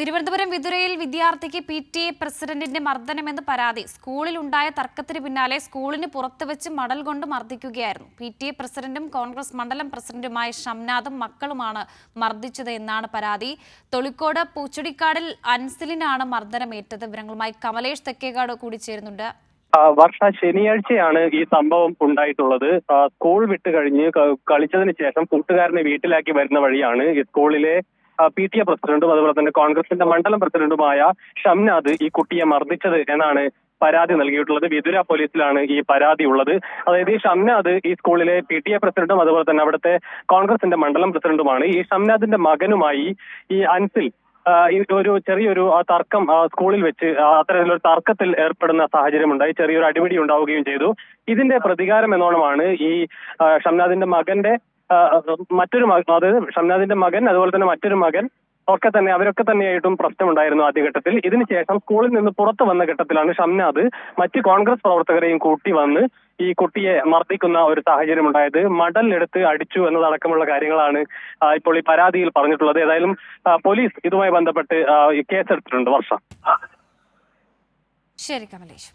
തിരുവനന്തപുരം വിതുരയിൽ വിദ്യാർത്ഥിക്ക് PTA പ്രസിഡന്റിന്റെ മർദ്ദനമെന്ന് പരാതി. സ്കൂളിലുണ്ടായ തർക്കത്തിന് പിന്നാലെ സ്കൂളിന് പുറത്തുവച്ച് മടൽ കൊണ്ട് മർദ്ദിക്കുകയായിരുന്നു. PTA പ്രസിഡന്റും കോൺഗ്രസ് മണ്ഡലം പ്രസിഡന്റുമായ ഷംനാദും മക്കളുമാണ് മർദ്ദിച്ചത് എന്നാണ് പരാതി. തൊളിക്കോട് പൂച്ചടിക്കാടിൽ അൻസിലിനാണ് മർദ്ദനമേറ്റത്. വിവരങ്ങളുമായി കമലേഷ് തെക്കേകാട് കൂടി ചേരുന്നുണ്ട്. വർഷ ശനിയാഴ്ചയാണ് ഈ സംഭവം ഉണ്ടായിട്ടുള്ളത്. സ്കൂൾ വിട്ട് കഴിഞ്ഞ് കളിച്ചതിന് ശേഷം കൂട്ടുകാരനെ വീട്ടിലാക്കി വരുന്ന വഴിയാണ് ഈ സ്കൂളിലെ PTA പ്രസിഡന്റും അതുപോലെ തന്നെ കോൺഗ്രസിന്റെ മണ്ഡലം പ്രസിഡന്റുമായ ഷംനാദ് ഈ കുട്ടിയെ മർദ്ദിച്ചത് എന്നാണ് പരാതി നൽകിയിട്ടുള്ളത്. വിതുര പോലീസിലാണ് ഈ പരാതി ഉള്ളത്. അതായത് ഈ ഷംനാദ് ഈ സ്കൂളിലെ PTA പ്രസിഡന്റും അതുപോലെ തന്നെ അവിടുത്തെ കോൺഗ്രസിന്റെ മണ്ഡലം പ്രസിഡന്റുമാണ്. ഈ ഷംനാദിന്റെ മകനുമായി ഈ അൻസിൽ ഒരു ചെറിയൊരു തർക്കം സ്കൂളിൽ വെച്ച് അത്തരത്തിലൊരു തർക്കത്തിൽ ഏർപ്പെടുന്ന സാഹചര്യമുണ്ടായി. ചെറിയൊരു അടിപിടി ഉണ്ടാവുകയും ചെയ്തു. ഇതിന്റെ പ്രതികാരം എന്നോണമാണ് ഈ ഷംനാദിന്റെ മകന്റെ മറ്റൊരു അതായത് ഷംനാദിന്റെ മകൻ അതുപോലെ തന്നെ മറ്റൊരു മകൻ അവരൊക്കെ തന്നെയായിട്ടും പ്രശ്നമുണ്ടായിരുന്നു ആദ്യഘട്ടത്തിൽ. ഇതിനുശേഷം സ്കൂളിൽ നിന്ന് പുറത്തു വന്ന ഘട്ടത്തിലാണ് ഷംനാദ് മറ്റ് കോൺഗ്രസ് പ്രവർത്തകരെയും കൂട്ടി വന്ന് ഈ കുട്ടിയെ മർദ്ദിക്കുന്ന ഒരു സാഹചര്യം ഉണ്ടായത്. മടൽ എടുത്ത് അടിച്ചു എന്നതടക്കമുള്ള കാര്യങ്ങളാണ് ഇപ്പോൾ ഈ പരാതിയിൽ പറഞ്ഞിട്ടുള്ളത്. ഏതായാലും പോലീസ് ഇതുമായി ബന്ധപ്പെട്ട് കേസെടുത്തിട്ടുണ്ട്. വർഷം. ശരി കമലേഷ്.